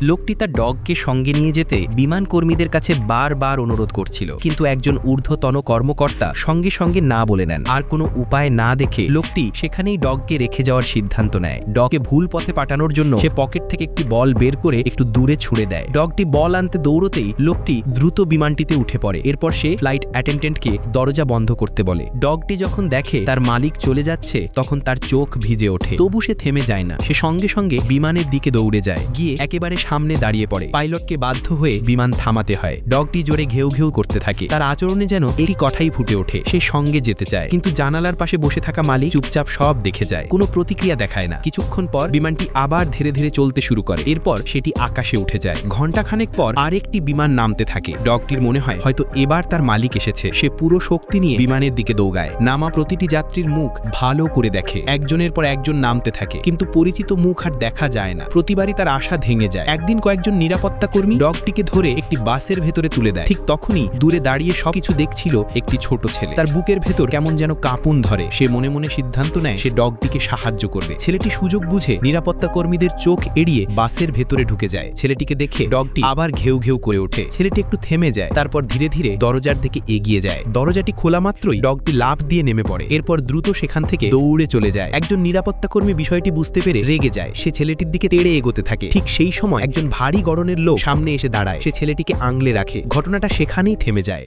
লোকটি তার ডগকে সঙ্গে নিয়ে যেতে বিমান কর্মীদের কাছে বারবার অনুরোধ করছিল, কিন্তু একজন ঊর্ধ্বতন কর্মকর্তা সঙ্গে সঙ্গে না বলে নেন। আর কোনো উপায় না দেখে লোকটি সেখানেই ডগকে রেখে যাওয়ার সিদ্ধান্ত নেয়। ডগকে ভুল পথে পাঠানোর জন্য সে পকেট থেকে একটি বল বের করে একটু দূরে ছুড়ে দেয়। ডগটি বল আনতে দৌড়তেই লোকটি দ্রুত বিমানটিতে উঠে পড়ে। এরপর সে ফ্লাইট অ্যাটেন্ডেন্টকে দরজা বন্ধ করতে বলে। ডগটি যখন দেখে তার মালিক চলে যাচ্ছে, তখন তার চোখ ভিজে ওঠে। তবু সে থেমে যায় না। সে সঙ্গে সঙ্গে বিমানের দিকে দৌড়ে যায়, গিয়ে একেবারে সামনে দাঁড়িয়ে পড়ে। পাইলটকে বাধ্য হয়ে বিমান থামাতে হয়। ডগটি জোরে ঘেউ ঘেউ করতে থাকে। তার আচরণে যেন এই কথাই ফুটে ওঠে, সে সঙ্গে যেতে চায়, কিন্তু জানালার পাশে বসে থাকা মালিক চুপচাপ সব দেখে যায়, কোনো প্রতিক্রিয়া দেখায় না। কিছুক্ষণ পর বিমানটি আবার ধীরে ধীরে চলতে শুরু করে। এরপর সেটি আকাশে উঠে যায়। ঘণ্টাখানেক পর আরেকটি বিমান নামতে থাকে। ডগটির মনে হয় হয়তো এবার তার মালিক এসেছে। সে পুরো শক্তি নিয়ে বিমানের দিকে দৌড়ায়। নামা প্রতিটি যাত্রীর মুখ ভালো করে দেখে। একজনের পর একজন নামতে থাকে, কিন্তু পরিচিত মুখ আর দেখা যায় না। প্রতিবারই তার আশা ভেঙে যায়। একদিন কয়েকজন নিরাপত্তা কর্মী ডগটিকে ধরে একটি বাসের ভেতরে তুলে দেয়। ঠিক তখনই দূরে দাঁড়িয়ে সবকিছু দেখছিল একটি ছোট ছেলে। তার বুকের ভেতর কেমন যেন কাঁপুন ধরে। সে মনে মনে সিদ্ধান্ত নেয় সে ডগটিকে সাহায্য করবে। ছেলেটি সুযোগ বুঝে নিরাপত্তা কর্মীদের চোখ এড়িয়ে বাসের ভেতরে ঢুকে যায়। ছেলেটিকে দেখে ডগটি আবার ঘেউ ঘেউ করে ওঠে। ছেলেটি একটু থেমে যায়, তারপর ধীরে ধীরে দরজার দিকে এগিয়ে যায়। দরজাটি খোলা মাত্রই ডগটি লাফ দিয়ে নেমে পড়ে। এরপর দ্রুত সেখান থেকে দৌড়ে চলে যায়। একজন নিরাপত্তা কর্মী বিষয়টি বুঝতে পেরে রেগে যায়। সে ছেলেটির দিকে তেড়ে এগোতে থাকে। ঠিক সেই সময় একজন ভারী গড়নের লোক সামনে এসে দাঁড়ায়। সে ছেলেটিকে আংলে রাখে। ঘটনাটা সেখানেই থেমে যায়।